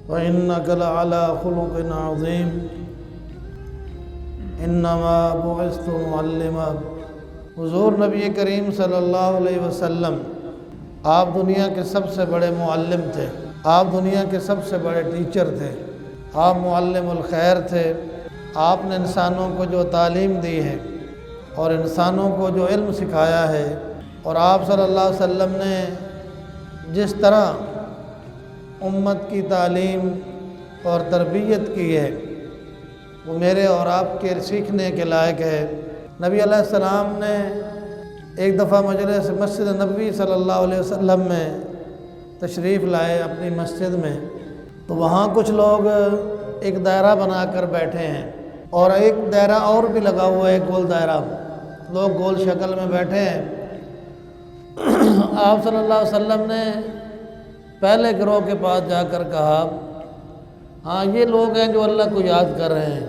وإنك لعلى خلق عظيم انما بعثت معلما۔ حضور نبی کریم صلی اللہ علیہ وسلم آپ دنیا کے سب سے بڑے معلم تھے، آپ دنیا کے سب سے بڑے ٹیچر تھے، آپ معلم الخیر تھے۔ آپ نے انسانوں کو جو تعلیم دی ہے اور انسانوں کو جو علم سکھایا ہے، اور آپ صلی اللہ علیہ وسلم نے جس طرح امت کی تعلیم اور تربیت کی ہے وہ میرے اور آپ کے سیکھنے کے لائق ہے۔ نبی علیہ السلام نے ایک دفعہ مجلس مسجد نبوی صلی اللہ علیہ وسلم میں تشریف لائے اپنی مسجد میں، تو وہاں کچھ لوگ ایک دائرہ بنا کر بیٹھے ہیں اور ایک دائرہ اور بھی لگا ہوا ہے، گول دائرہ، لوگ گول شکل میں بیٹھے ہیں۔ آپ صلی اللہ علیہ وسلم نے پہلے گروہ کے پاس جا کر کہا، ہاں یہ لوگ ہیں جو اللہ کو یاد کر رہے ہیں،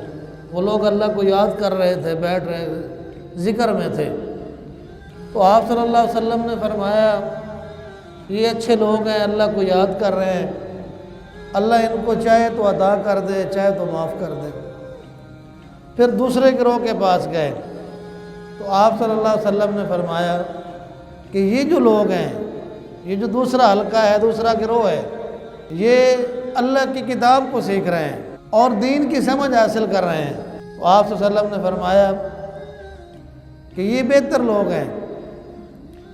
وہ لوگ اللہ کو یاد کر رہے تھے، بیٹھ رہے تھے، ذکر میں تھے۔ تو آپ صلی اللہ علیہ وسلم نے فرمایا یہ اچھے لوگ ہیں، اللہ کو یاد کر رہے ہیں، اللہ ان کو چاہے تو عطا کر دے، چاہے تو معاف کر دے۔ پھر دوسرے گروہ کے پاس گئے تو آپ صلی اللہ علیہ وسلم نے فرمایا کہ یہ جو لوگ ہیں، یہ جو دوسرا حلقہ ہے، دوسرا گروہ ہے، یہ اللہ کی کتاب کو سیکھ رہے ہیں اور دین کی سمجھ حاصل کر رہے ہیں۔ تو آپ صلی اللہ علیہ وسلم نے فرمایا کہ یہ بہتر لوگ ہیں۔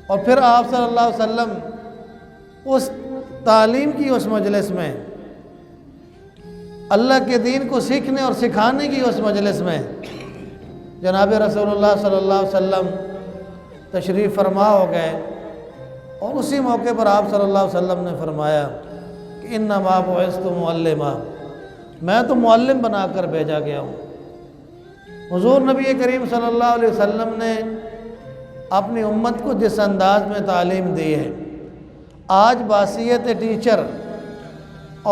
اور پھر آپ صلی اللہ علیہ وسلم اس تعلیم کی اس مجلس میں، اللہ کے دین کو سیکھنے اور سکھانے کی اس مجلس میں جناب رسول اللہ صلی اللہ علیہ وسلم تشریف فرما ہو گئے، اور اسی موقع پر آپ صلی اللہ علیہ وسلم نے فرمایا کہ انما بعثت معلما، میں تو معلم بنا کر بھیجا گیا ہوں۔ حضور نبی کریم صلی اللہ علیہ وسلم نے اپنی امت کو جس انداز میں تعلیم دی ہے، آج بحیثیت ٹیچر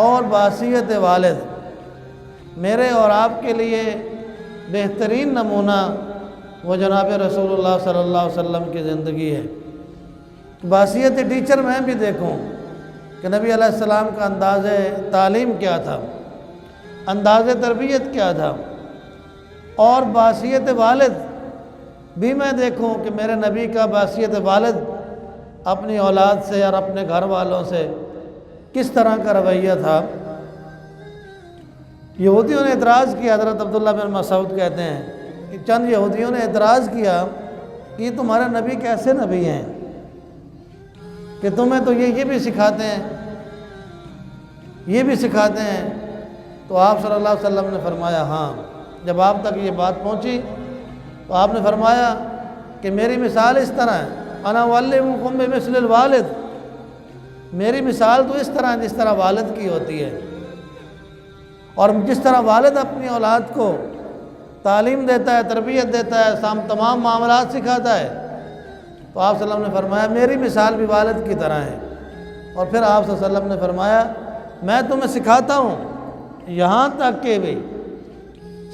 اور بحیثیت والد میرے اور آپ کے لیے بہترین نمونہ وہ جناب رسول اللہ صلی اللہ علیہ وسلم کی زندگی ہے۔ بحیثیت ٹیچر میں بھی دیکھوں کہ نبی علیہ السلام کا انداز تعلیم کیا تھا، انداز تربیت کیا تھا، اور بحیثیت والد بھی میں دیکھوں کہ میرے نبی کا بحیثیت والد اپنی اولاد سے اور اپنے گھر والوں سے کس طرح کا رویہ تھا۔ یہودیوں نے اعتراض کیا، حضرت عبداللہ بن مسعود کہتے ہیں کہ چند یہودیوں نے اعتراض کیا کہ یہ تمہارے نبی کیسے نبی ہیں کہ تمہیں تو یہ بھی سکھاتے ہیں، یہ بھی سکھاتے ہیں۔ تو آپ صلی اللہ علیہ وسلم نے فرمایا ہاں، جب آپ تک یہ بات پہنچی تو آپ نے فرمایا کہ میری مثال اس طرح ہے، انا معلمکم بمثل الوالد، میری مثال تو اس طرح جس طرح والد کی ہوتی ہے، اور جس طرح والد اپنی اولاد کو تعلیم دیتا ہے، تربیت دیتا ہے، تمام معاملات سکھاتا ہے، تو آپ صلی اللہ علیہ وسلم نے فرمایا میری مثال بھی والد کی طرح ہے۔ اور پھر آپ صلی اللہ علیہ وسلم نے فرمایا میں تمہیں سکھاتا ہوں یہاں تک کہ بھی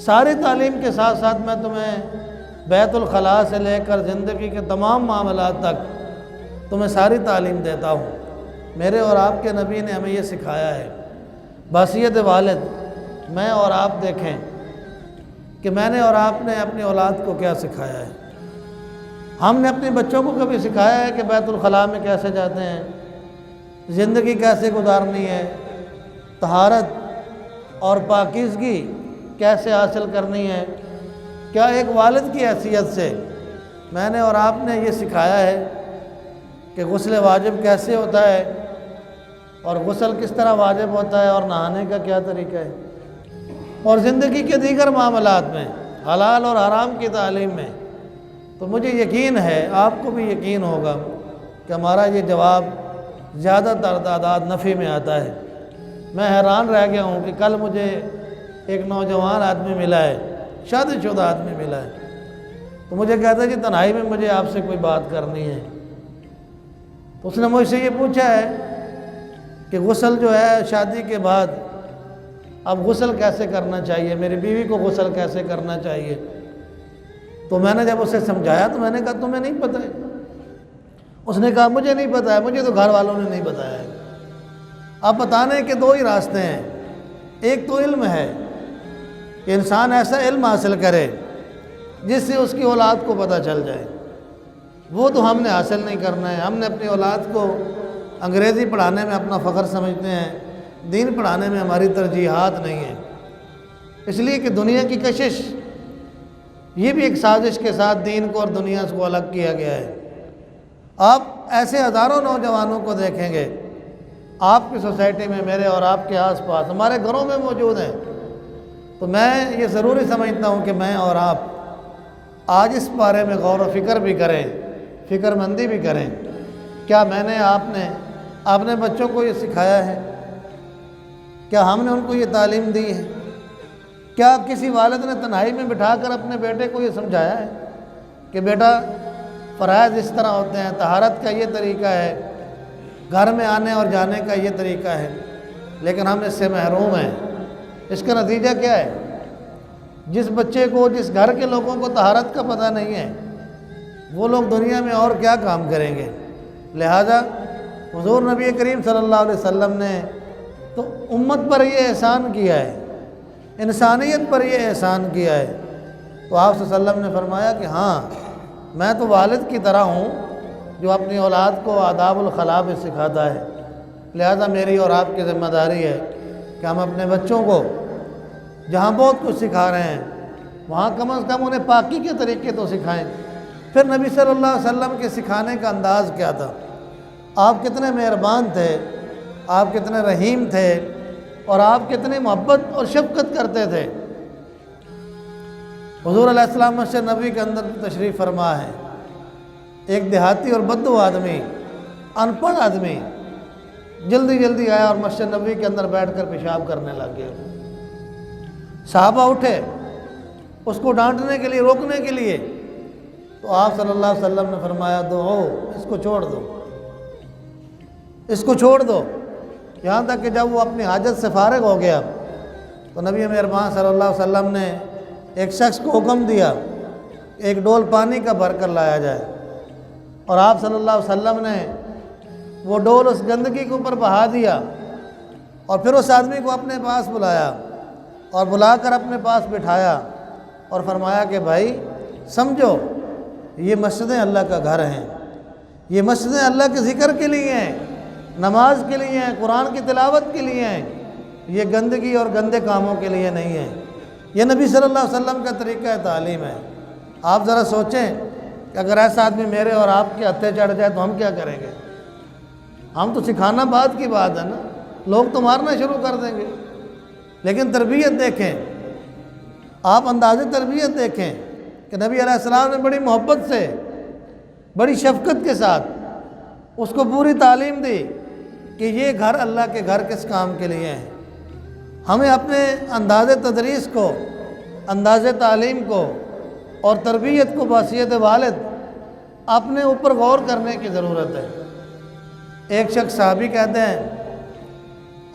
ساری تعلیم کے ساتھ ساتھ میں تمہیں بیت الخلاء سے لے کر زندگی کے تمام معاملات تک تمہیں ساری تعلیم دیتا ہوں۔ میرے اور آپ کے نبی نے ہمیں یہ سکھایا ہے۔ بحیثیت والد میں اور آپ دیکھیں کہ میں نے اور آپ نے اپنی اولاد کو کیا سکھایا ہے۔ ہم نے اپنے بچوں کو کبھی سکھایا ہے کہ بیت الخلاء میں کیسے جاتے ہیں، زندگی کیسے گزارنی ہے، طہارت اور پاکیزگی کیسے حاصل کرنی ہے؟ کیا ایک والد کی حیثیت سے میں نے اور آپ نے یہ سکھایا ہے کہ غسل واجب کیسے ہوتا ہے، اور غسل کس طرح واجب ہوتا ہے، اور نہانے کا کیا طریقہ ہے، اور زندگی کے دیگر معاملات میں حلال اور حرام کی تعلیم میں؟ تو مجھے یقین ہے، آپ کو بھی یقین ہوگا کہ ہمارا یہ جواب زیادہ تر تعداد نفی میں آتا ہے۔ میں حیران رہ گیا ہوں کہ کل مجھے ایک نوجوان آدمی ملا ہے، شادی شدہ آدمی ملا ہے، تو مجھے کہتا ہے کہ تنہائی میں مجھے آپ سے کوئی بات کرنی ہے۔ تو اس نے مجھ سے یہ پوچھا ہے کہ غسل جو ہے شادی کے بعد اب غسل کیسے کرنا چاہیے، میری بیوی کو غسل کیسے کرنا چاہیے؟ تو میں نے جب اسے سمجھایا تو میں نے کہا تمہیں نہیں پتہ ہے؟ اس نے کہا مجھے نہیں پتہ ہے، مجھے تو گھر والوں نے نہیں بتایا ہے۔ اب بتانے کے دو ہی راستے ہیں، ایک تو علم ہے کہ انسان ایسا علم حاصل کرے جس سے اس کی اولاد کو پتہ چل جائے، وہ تو ہم نے حاصل نہیں کرنا ہے۔ ہم نے اپنی اولاد کو انگریزی پڑھانے میں اپنا فخر سمجھتے ہیں، دین پڑھانے میں ہماری ترجیحات نہیں ہیں، اس لیے کہ دنیا کی کشش، یہ بھی ایک سازش کے ساتھ دین کو اور دنیا کو الگ کیا گیا ہے۔ آپ ایسے ہزاروں نوجوانوں کو دیکھیں گے آپ کی سوسائٹی میں، میرے اور آپ کے آس پاس، ہمارے گھروں میں موجود ہیں۔ تو میں یہ ضروری سمجھتا ہوں کہ میں اور آپ آج اس بارے میں غور و فکر بھی کریں، فکر مندی بھی کریں۔ کیا میں نے آپ نے بچوں کو یہ سکھایا ہے؟ کیا ہم نے ان کو یہ تعلیم دی ہے؟ کیا کسی والد نے تنہائی میں بٹھا کر اپنے بیٹے کو یہ سمجھایا ہے کہ بیٹا فرائض اس طرح ہوتے ہیں، طہارت کا یہ طریقہ ہے، گھر میں آنے اور جانے کا یہ طریقہ ہے؟ لیکن ہم اس سے محروم ہیں۔ اس کا نتیجہ کیا ہے؟ جس بچے کو، جس گھر کے لوگوں کو طہارت کا پتہ نہیں ہے، وہ لوگ دنیا میں اور کیا کام کریں گے؟ لہذا حضور نبی کریم صلی اللہ علیہ وسلم نے تو امت پر یہ احسان کیا ہے، انسانیت پر یہ احسان کیا ہے۔ تو آپ صلی اللہ علیہ وسلم نے فرمایا کہ ہاں، میں تو والد کی طرح ہوں جو اپنی اولاد کو آداب الخلاء میں سکھاتا ہے۔ لہذا میری اور آپ کی ذمہ داری ہے کہ ہم اپنے بچوں کو جہاں بہت کچھ سکھا رہے ہیں وہاں کم از کم انہیں پاکی کے طریقے تو سکھائیں۔ پھر نبی صلی اللہ علیہ وسلم کے سکھانے کا انداز کیا تھا؟ آپ کتنے مہربان تھے، آپ کتنے رحیم تھے، اور آپ کتنی محبت اور شفقت کرتے تھے۔ حضور علیہ السلام مسجد نبوی کے اندر تشریف فرما ہے، ایک دیہاتی اور بدو آدمی، ان پڑھ آدمی جلدی آیا اور مسجد نبوی کے اندر بیٹھ کر پیشاب کرنے لگ گیا۔ صحابہ اٹھے اس کو ڈانٹنے کے لیے، روکنے کے لیے، تو آپ صلی اللہ علیہ وسلم نے فرمایا اس کو چھوڑ دو، اس کو چھوڑ دو، یہاں تک کہ جب وہ اپنی حاجت سے فارغ ہو گیا تو نبی مہربان صلی اللہ علیہ وسلم نے ایک شخص کو حکم دیا ایک ڈول پانی کا بھر کر لایا جائے، اور آپ صلی اللہ علیہ وسلم نے وہ ڈول اس گندگی کے اوپر بہا دیا، اور پھر اس آدمی کو اپنے پاس بلایا اور بلا کر اپنے پاس بٹھایا اور فرمایا کہ بھائی سمجھو، یہ مسجدیں اللہ کا گھر ہیں، یہ مسجدیں اللہ کے ذکر کے لیے ہیں، نماز کے لیے ہیں، قرآن کی تلاوت کے لیے ہیں، یہ گندگی اور گندے کاموں کے لیے نہیں ہیں۔ یہ نبی صلی اللہ علیہ وسلم کا طریقہ تعلیم ہے۔ آپ ذرا سوچیں کہ اگر ایسا آدمی میرے اور آپ کے ہتھے چڑھ جائے تو ہم کیا کریں گے؟ ہم تو سکھانا بعد کی بات ہے نا، لوگ تو مارنا شروع کر دیں گے۔ لیکن تربیت دیکھیں، آپ انداز تربیت دیکھیں کہ نبی علیہ السلام نے بڑی محبت سے، بڑی شفقت کے ساتھ اس کو پوری تعلیم دی کہ یہ گھر اللہ کے گھر کس کام کے لیے ہیں۔ ہمیں اپنے انداز تدریس کو، انداز تعلیم کو اور تربیت کو بحیثیت والد اپنے اوپر غور کرنے کی ضرورت ہے۔ ایک شخص صحابی کہتے ہیں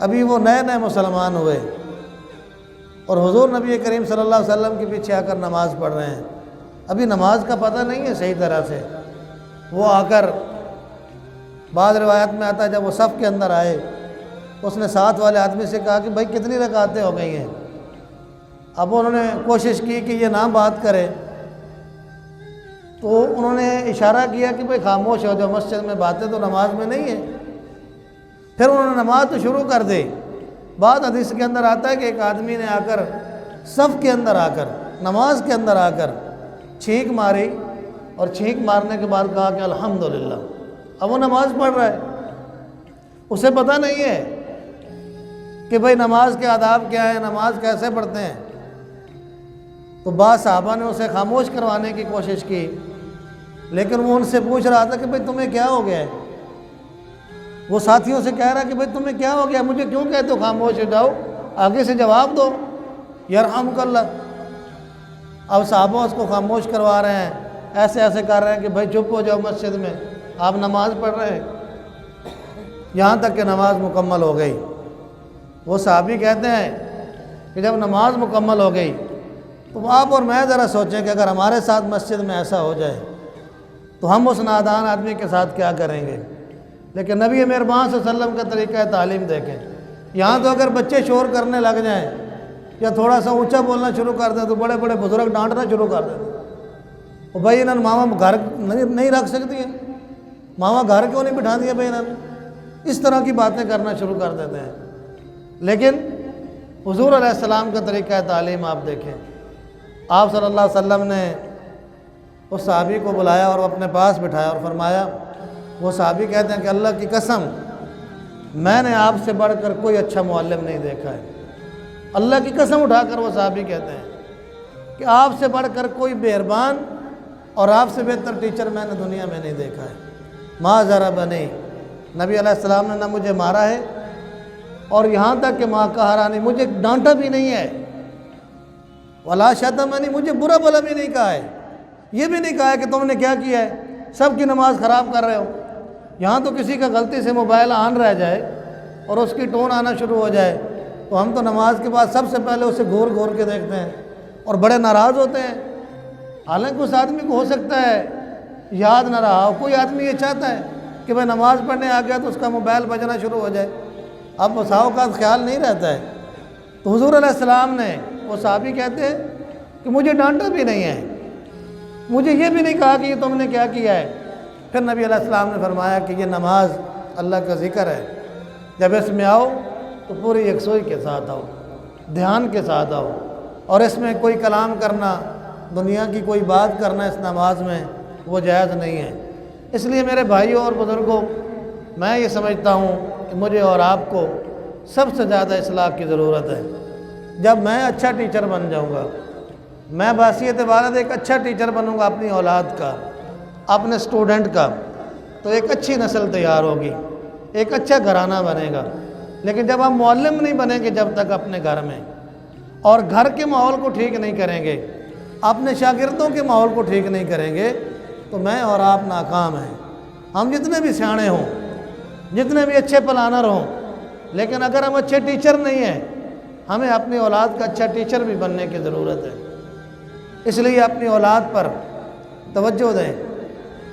ابھی وہ نئے مسلمان ہوئے اور حضور نبی کریم صلی اللہ علیہ وسلم کے پیچھے آ کر نماز پڑھ رہے ہیں، ابھی نماز کا پتہ نہیں ہے صحیح طرح سے۔ وہ آ کر، بعض روایت میں آتا ہے جب وہ صف کے اندر آئے اس نے ساتھ والے آدمی سے کہا کہ بھائی کتنی رکعتیں ہو گئی ہیں؟ اب انہوں نے کوشش کی کہ یہ نہ بات کرے، تو انہوں نے اشارہ کیا کہ بھائی خاموش ہو جاؤ، مسجد میں باتیں تو نماز میں نہیں ہے۔ پھر انہوں نے نماز تو شروع کر دی۔ بعد حدیث کے اندر آتا ہے کہ ایک آدمی نے آ کر صف کے اندر آ کر، نماز کے اندر آ کر چھینک ماری، اور چھینک مارنے کے بعد کہا کہ الحمدللہ۔ اب وہ نماز پڑھ رہا ہے، اسے پتہ نہیں ہے کہ بھائی نماز کے آداب کیا ہیں، نماز کیسے پڑھتے ہیں۔ تو بعض صحابہ نے اسے خاموش کروانے کی کوشش کی، لیکن وہ ان سے پوچھ رہا تھا کہ بھائی تمہیں کیا ہو گیا ہے؟ وہ ساتھیوں سے کہہ رہا کہ بھائی تمہیں کیا ہو گیا، مجھے کیوں کہتے ہو خاموش ہو جاؤ، آگے سے جواب دو، یرحمک اللہ۔ اب صحابہ اس کو خاموش کروا رہے ہیں، ایسے کر رہے ہیں کہ بھائی چپ ہو جاؤ، مسجد میں آپ نماز پڑھ رہے ہیں، یہاں تک کہ نماز مکمل ہو گئی۔ وہ صحابی کہتے ہیں کہ جب نماز مکمل ہو گئی تو آپ اور میں ذرا سوچیں کہ اگر ہمارے ساتھ مسجد میں ایسا ہو جائے تو ہم اس نادان آدمی کے ساتھ کیا کریں گے۔ لیکن نبی مہربان صلی اللہ علیہ وسلم کا طریقہ تعلیم دیکھیں، یہاں تو اگر بچے شور کرنے لگ جائیں یا تھوڑا سا اونچا بولنا شروع کر دیں تو بڑے بڑے بزرگ ڈانٹنا شروع کر دیتے ہیں، اور بھائی انہوں نے ماما گھر نہیں رکھ سکتی ہیں، ماما گھر کیوں نہیں بٹھا دیا بھائی انہوں نے، اس طرح کی باتیں کرنا شروع کر دیتے ہیں۔ لیکن حضور علیہ السلام کا طریقہ تعلیم آپ دیکھیں، آپ صلی اللہ علیہ وسلم نے اس صحابی کو بلایا اور اپنے پاس بٹھایا اور فرمایا، وہ صحابی کہتے ہیں کہ اللہ کی قسم میں نے آپ سے بڑھ کر کوئی اچھا معلم نہیں دیکھا ہے۔ اللہ کی قسم اٹھا کر وہ صحابی کہتے ہیں کہ آپ سے بڑھ کر کوئی مہربان اور آپ سے بہتر ٹیچر میں نے دنیا میں نہیں دیکھا ہے۔ ما ضربنی، نبی علیہ السلام نے نہ مجھے مارا ہے اور یہاں تک کہ ما قہرانی، مجھے ڈانٹا بھی نہیں ہے، ولا شتمنی، مجھے برا بھلا بھی نہیں کہا ہے، یہ بھی نہیں کہا ہے کہ تم نے کیا کیا ہے، سب کی نماز خراب کر رہے ہو۔ یہاں تو کسی کا غلطی سے موبائل آن رہ جائے اور اس کی ٹون آنا شروع ہو جائے تو ہم تو نماز کے بعد سب سے پہلے اسے گھور گھور کے دیکھتے ہیں اور بڑے ناراض ہوتے ہیں، حالانکہ اس آدمی کو ہو سکتا ہے یاد نہ رہا ہو۔ کوئی آدمی یہ چاہتا ہے کہ میں نماز پڑھنے آ گیا تو اس کا موبائل بجنا شروع ہو جائے، اب بساؤ کا خیال نہیں رہتا ہے۔ تو حضور علیہ السلام نے، وہ صحابی کہتے ہیں کہ مجھے ڈانٹا بھی نہیں ہے، مجھے یہ بھی نہیں کہا کہ یہ تم نے کیا کیا ہے۔ پھر نبی علیہ السلام نے فرمایا کہ یہ نماز اللہ کا ذکر ہے، جب اس میں آؤ تو پوری یکسوئی کے ساتھ آؤ، دھیان کے ساتھ آؤ، اور اس میں کوئی کلام کرنا، دنیا کی کوئی بات کرنا اس نماز میں وہ جائز نہیں ہے۔ اس لیے میرے بھائیوں اور بزرگوں، میں یہ سمجھتا ہوں کہ مجھے اور آپ کو سب سے زیادہ اصلاح کی ضرورت ہے۔ جب میں اچھا ٹیچر بن جاؤں گا، میں بحیثیت والد ایک اچھا ٹیچر بنوں گا اپنی اولاد کا، اپنے اسٹوڈنٹ کا، تو ایک اچھی نسل تیار ہوگی، ایک اچھا گھرانہ بنے گا۔ لیکن جب ہم معلم نہیں بنیں گے جب تک اپنے گھر میں، اور گھر کے ماحول کو ٹھیک نہیں کریں گے، اپنے شاگردوں کے ماحول کو ٹھیک نہیں کریں گے، تو میں اور آپ ناکام ہیں۔ ہم جتنے بھی سیانے ہوں، جتنے بھی اچھے پلانر ہوں، لیکن اگر ہم اچھے ٹیچر نہیں ہیں، ہمیں اپنی اولاد کا اچھا ٹیچر بھی بننے کی ضرورت ہے۔ اس لیے اپنی اولاد پر توجہ دیں،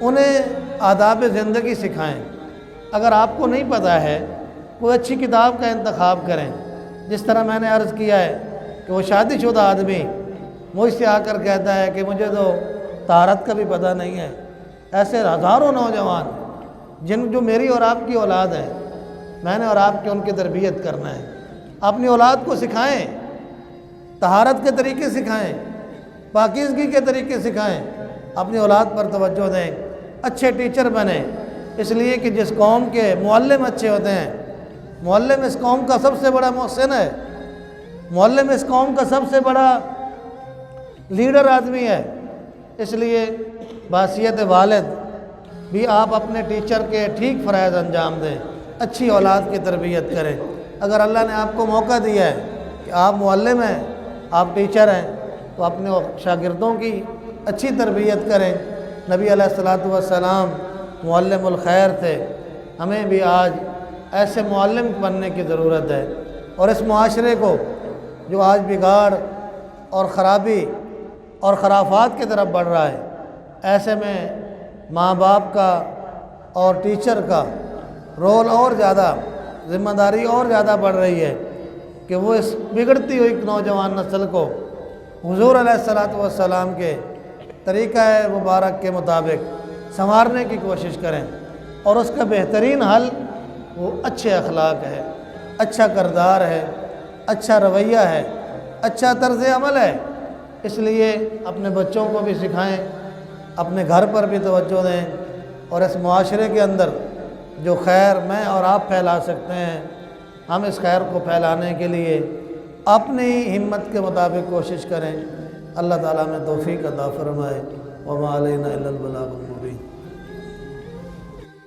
انہیں آداب زندگی سکھائیں۔ اگر آپ کو نہیں پتہ ہے، کوئی اچھی کتاب کا انتخاب کریں۔ جس طرح میں نے عرض کیا ہے کہ وہ شادی شدہ آدمی مجھ سے آ کر کہتا ہے کہ مجھے تو طہارت کا بھی پتہ نہیں ہے، ایسے ہزاروں نوجوان جو میری اور آپ کی اولاد ہے، میں نے اور آپ کی ان کی تربیت کرنا ہے۔ اپنی اولاد کو سکھائیں، طہارت کے طریقے سکھائیں، پاکیزگی کے طریقے سکھائیں، اپنی اولاد پر توجہ دیں، اچھے ٹیچر بنیں۔ اس لیے کہ جس قوم کے معلم اچھے ہوتے ہیں، معلم اس قوم کا سب سے بڑا محسن ہے، معلم اس قوم کا سب سے بڑا لیڈر آدمی ہے۔ اس لیے بحیثیت والد بھی آپ اپنے ٹیچر کے ٹھیک فرائض انجام دیں، اچھی اولاد کی تربیت کریں۔ اگر اللہ نے آپ کو موقع دیا ہے کہ آپ معلم ہیں، آپ ٹیچر ہیں، تو اپنے شاگردوں کی اچھی تربیت کریں۔ نبی علیہ الصلوۃ والسلام معلم الخیر تھے، ہمیں بھی آج ایسے معلم بننے کی ضرورت ہے۔ اور اس معاشرے کو جو آج بگاڑ اور خرابی اور خرافات کی طرف بڑھ رہا ہے، ایسے میں ماں باپ کا اور ٹیچر کا رول اور زیادہ، ذمہ داری اور زیادہ بڑھ رہی ہے کہ وہ اس بگڑتی ہوئی نوجوان نسل کو حضور علیہ الصلوۃ والسلام کے طریقہ مبارک کے مطابق سنوارنے کی کوشش کریں، اور اس کا بہترین حل وہ اچھے اخلاق ہے، اچھا کردار ہے، اچھا رویہ ہے، اچھا طرز عمل ہے۔ اس لیے اپنے بچوں کو بھی سکھائیں، اپنے گھر پر بھی توجہ دیں، اور اس معاشرے کے اندر جو خیر میں اور آپ پھیلا سکتے ہیں، ہم اس خیر کو پھیلانے کے لیے اپنی ہمت کے مطابق کوشش کریں۔ اللہ تعالیٰ میں توفیق عطا فرمائے۔ وما علینا الا البلاغ المبین۔